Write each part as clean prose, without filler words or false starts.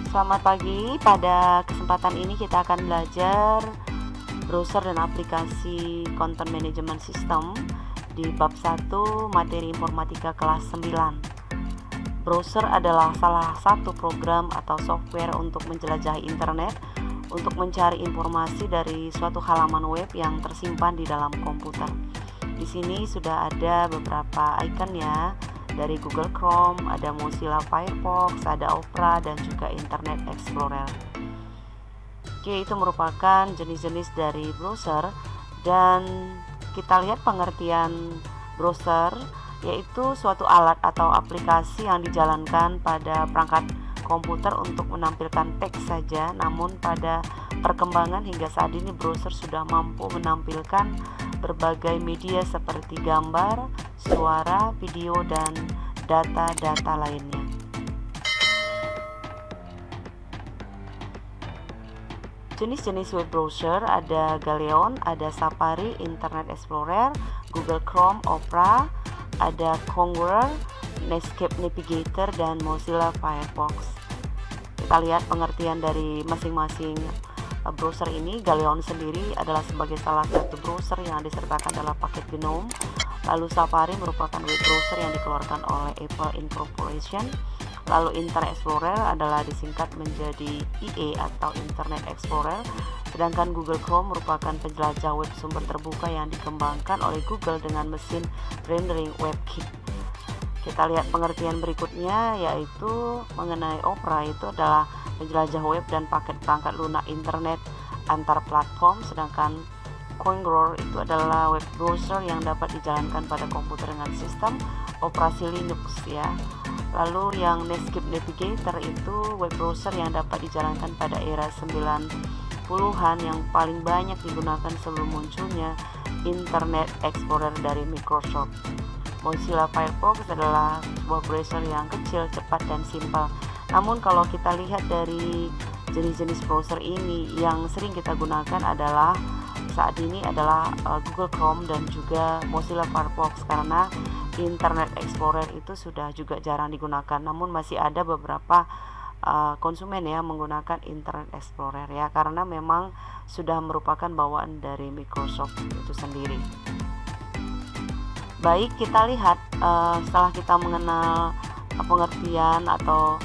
Selamat pagi, pada kesempatan ini kita akan belajar browser dan aplikasi Content Management System di bab 1 materi informatika kelas 9. Browser adalah salah satu program atau software untuk menjelajahi internet untuk mencari informasi dari suatu halaman web yang tersimpan di dalam komputer. Di sini sudah ada beberapa icon ya, dari Google Chrome, ada Mozilla Firefox, ada Opera, dan juga Internet Explorer. Oke, itu merupakan jenis-jenis dari browser, dan kita lihat pengertian browser, yaitu suatu alat atau aplikasi yang dijalankan pada perangkat komputer untuk menampilkan teks saja. Namun pada perkembangan hingga saat ini browser sudah mampu menampilkan berbagai media seperti gambar, suara, video, dan data-data lainnya. Jenis-jenis web browser ada Galeon, ada Safari, Internet Explorer, Google Chrome, Opera, ada Conqueror, Netscape Navigator, dan Mozilla Firefox. Kita lihat pengertian dari masing-masing browser ini. Galeon sendiri adalah sebagai salah satu browser yang disertakan dalam paket GNOME. Lalu Safari merupakan web browser yang dikeluarkan oleh Apple Incorporation. Lalu Internet Explorer adalah disingkat menjadi IE atau Internet Explorer. Sedangkan Google Chrome merupakan penjelajah web sumber terbuka yang dikembangkan oleh Google dengan mesin rendering WebKit. Kita lihat pengertian berikutnya, yaitu mengenai Opera. Itu adalah penjelajah web dan paket perangkat lunak internet antar platform. Sedangkan Conqueror itu adalah web browser yang dapat dijalankan pada komputer dengan sistem operasi Linux ya. Lalu yang Netscape Navigator itu web browser yang dapat dijalankan pada era 90-an yang paling banyak digunakan sebelum munculnya Internet Explorer dari Microsoft. Mozilla Firefox adalah sebuah browser yang kecil, cepat, dan simpel. Namun kalau kita lihat dari jenis-jenis browser ini, yang sering kita gunakan adalah saat ini adalah Google Chrome dan juga Mozilla Firefox, karena Internet Explorer itu sudah juga jarang digunakan. Namun masih ada beberapa konsumen ya menggunakan Internet Explorer ya, karena memang sudah merupakan bawaan dari Microsoft itu sendiri. Baik, kita lihat setelah kita mengenal pengertian atau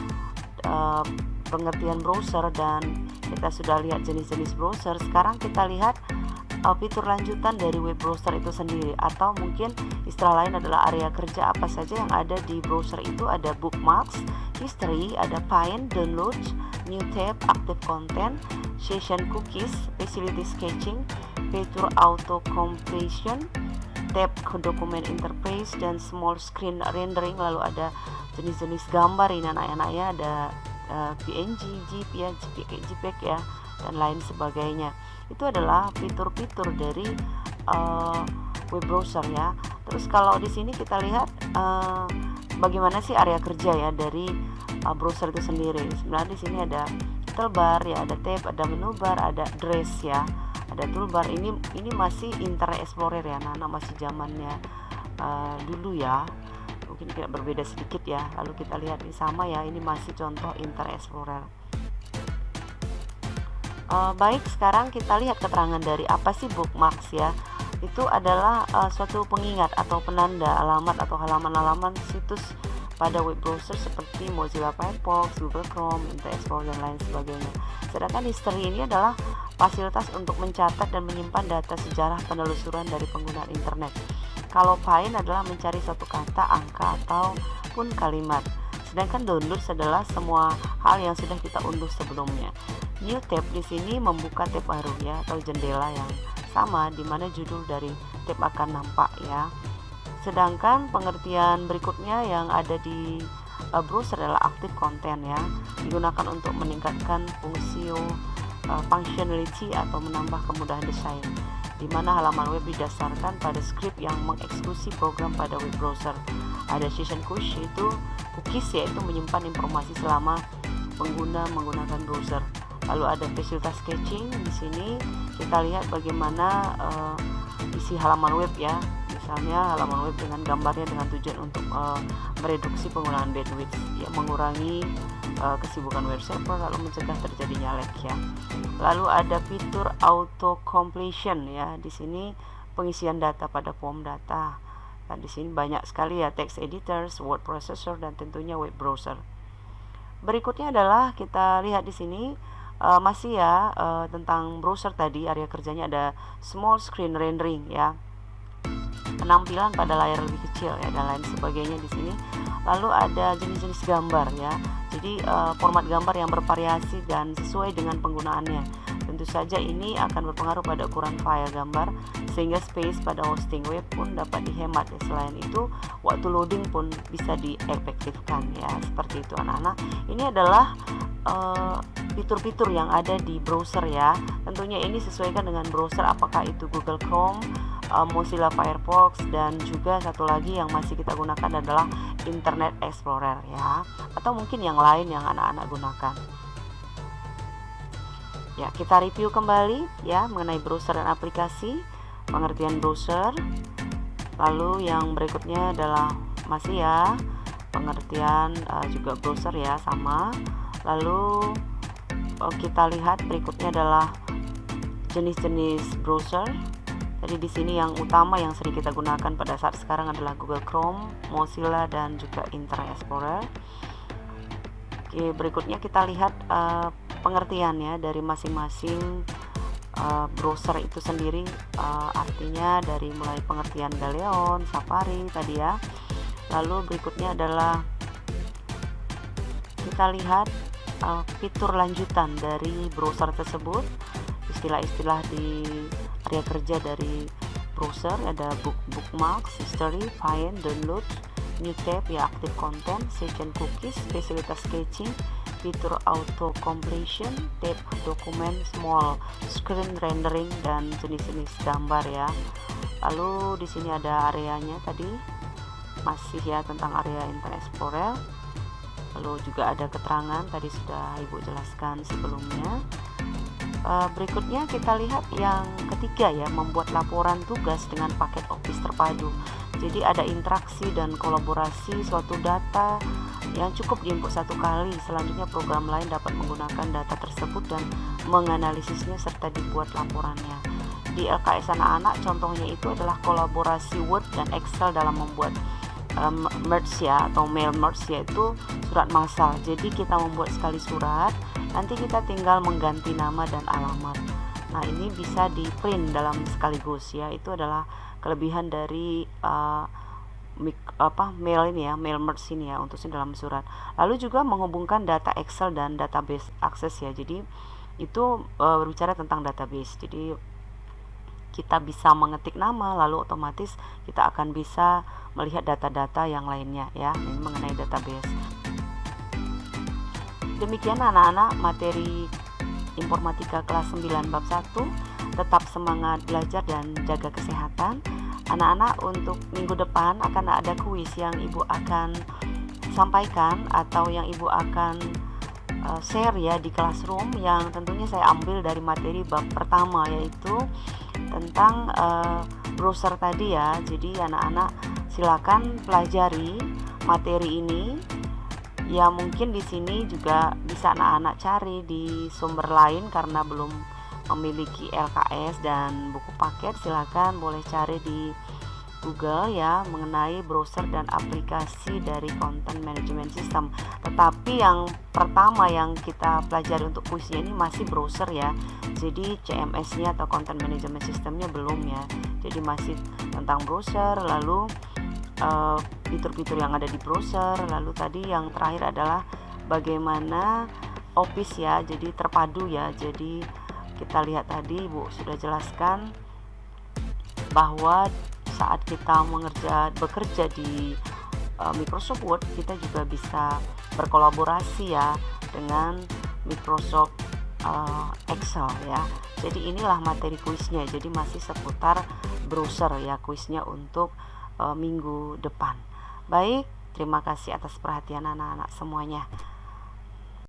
pengertian browser dan kita sudah lihat jenis-jenis browser, sekarang kita lihat fitur lanjutan dari web browser itu sendiri, atau mungkin istilah lain adalah area kerja apa saja yang ada di browser itu. Ada bookmarks, history, ada find, downloads, new tab, active content, session cookies, facility sketching, fitur auto completion, tab document interface, dan small screen rendering. Lalu ada jenis-jenis gambar ini anak-anaknya, ada PNG, GIF ya, JPEG ya, dan lain sebagainya. Itu adalah fitur-fitur dari web browser ya. Terus kalau di sini kita lihat bagaimana sih area kerja ya dari browser itu sendiri. Sebenarnya di sini ada toolbar ya, ada tab, ada menu bar, ada address ya, ada toolbar. Ini masih Internet Explorer ya, masih zamannya dulu ya, mungkin tidak berbeda sedikit ya. Lalu kita lihat ini sama ya, ini masih contoh Internet Explorer. Baik, sekarang kita lihat keterangan dari apa sih bookmarks ya. Itu adalah suatu pengingat atau penanda alamat atau halaman-halaman situs pada web browser seperti Mozilla Firefox, Google Chrome, Internet Explorer, dan lain sebagainya. Sedangkan history ini adalah fasilitas untuk mencatat dan menyimpan data sejarah penelusuran dari penggunaan internet. Kalau find adalah mencari suatu kata, angka, ataupun kalimat. Sedangkan downloads adalah semua hal yang sudah kita unduh sebelumnya. New tab di sini membuka tab baru ya, atau jendela yang sama di mana judul dari tab akan nampak ya. Sedangkan pengertian berikutnya yang ada di browser adalah active content ya, digunakan untuk meningkatkan functionality atau menambah kemudahan desain, di mana halaman web didasarkan pada script yang mengeksekusi program pada web browser. Ada session cookies yaitu menyimpan informasi selama pengguna menggunakan browser. Lalu ada fasilitas sketching. Di sini kita lihat bagaimana isi halaman web ya. Misalnya halaman web dengan gambarnya dengan tujuan untuk mereduksi penggunaan bandwidth, ya, mengurangi kesibukan web server, lalu mencegah terjadinya lag ya. Lalu ada fitur auto completion ya. Di sini pengisian data pada form data. Dan di sini banyak sekali ya, text editors, word processor, dan tentunya web browser. Berikutnya adalah kita lihat di sini masih ya tentang browser tadi. Area kerjanya ada small screen rendering ya, penampilan pada layar lebih kecil ya, dan lain sebagainya di sini. Lalu ada jenis-jenis gambar ya. Jadi format gambar yang bervariasi dan sesuai dengan penggunaannya. Tentu saja ini akan berpengaruh pada ukuran file gambar, sehingga space pada hosting web pun dapat dihemat ya. Selain itu, waktu loading pun bisa diefektifkan ya. Seperti itu anak-anak. Ini adalah fitur-fitur yang ada di browser ya. Tentunya ini sesuaikan dengan browser, apakah itu Google Chrome, Mozilla Firefox, dan juga satu lagi yang masih kita gunakan adalah Internet Explorer ya, atau mungkin yang lain yang anak-anak gunakan. Ya, kita review kembali ya mengenai browser dan aplikasi, pengertian browser. Lalu yang berikutnya adalah masih ya pengertian juga browser ya, sama. Lalu kita lihat berikutnya adalah jenis-jenis browser. Jadi di sini yang utama yang sering kita gunakan pada saat sekarang adalah Google Chrome, Mozilla, dan juga Internet Explorer. Oke, berikutnya kita lihat pengertiannya dari masing-masing browser itu sendiri, artinya dari mulai pengertian Galeon, Safari tadi ya. Lalu berikutnya adalah kita lihat fitur lanjutan dari browser tersebut, istilah-istilah di area kerja dari browser. Ada bookmarks, history, find, download, new tab ya, active content, session cookies, fasilitas sketching, fitur auto completion, tab dokumen, small screen rendering, dan jenis-jenis gambar ya. Lalu di sini ada areanya tadi, masih ya tentang area Internet Explorer. Lalu juga ada keterangan tadi sudah Ibu jelaskan sebelumnya. Berikutnya kita lihat yang ketiga ya, membuat laporan tugas dengan paket Office terpadu. Jadi ada interaksi dan kolaborasi suatu data yang cukup diinput satu kali. Selanjutnya program lain dapat menggunakan data tersebut dan menganalisisnya serta dibuat laporannya. Di LKS anak-anak contohnya itu adalah kolaborasi Word dan Excel dalam membuat merge ya, atau mail merge, yaitu surat massal. Jadi kita membuat sekali surat, nanti kita tinggal mengganti nama dan alamat. Nah, ini bisa di print dalam sekaligus ya. Itu adalah kelebihan dari mail ini ya, mail merge ini ya, untuk dalam surat. Lalu juga menghubungkan data Excel dan database access ya. Jadi itu berbicara tentang database. Jadi kita bisa mengetik nama, lalu otomatis kita akan bisa melihat data-data yang lainnya ya. Ini mengenai database. Demikian anak-anak materi informatika kelas 9 bab 1. Tetap semangat belajar dan jaga kesehatan. Anak-anak, untuk minggu depan akan ada kuis yang Ibu akan sampaikan atau yang Ibu akan share ya di classroom, yang tentunya saya ambil dari materi bab pertama, yaitu tentang browser tadi ya. Jadi anak-anak silakan pelajari materi ini. Ya, mungkin di sini juga bisa anak-anak cari di sumber lain karena belum memiliki LKS dan buku paket. Silakan boleh cari di Google ya mengenai browser dan aplikasi dari Content Management System. Tetapi yang pertama yang kita pelajari untuk kuisnya ini masih browser ya. Jadi CMS-nya atau Content Management System-nya belum ya. Jadi masih tentang browser, lalu fitur-fitur yang ada di browser. Lalu tadi yang terakhir adalah bagaimana Office ya, jadi terpadu ya. Jadi kita lihat tadi Bu sudah jelaskan bahwa saat kita bekerja di Microsoft Word, kita juga bisa berkolaborasi ya dengan Microsoft Excel ya. Jadi inilah materi kuisnya. Jadi masih seputar browser ya kuisnya untuk minggu depan. Baik, terima kasih atas perhatian anak-anak semuanya.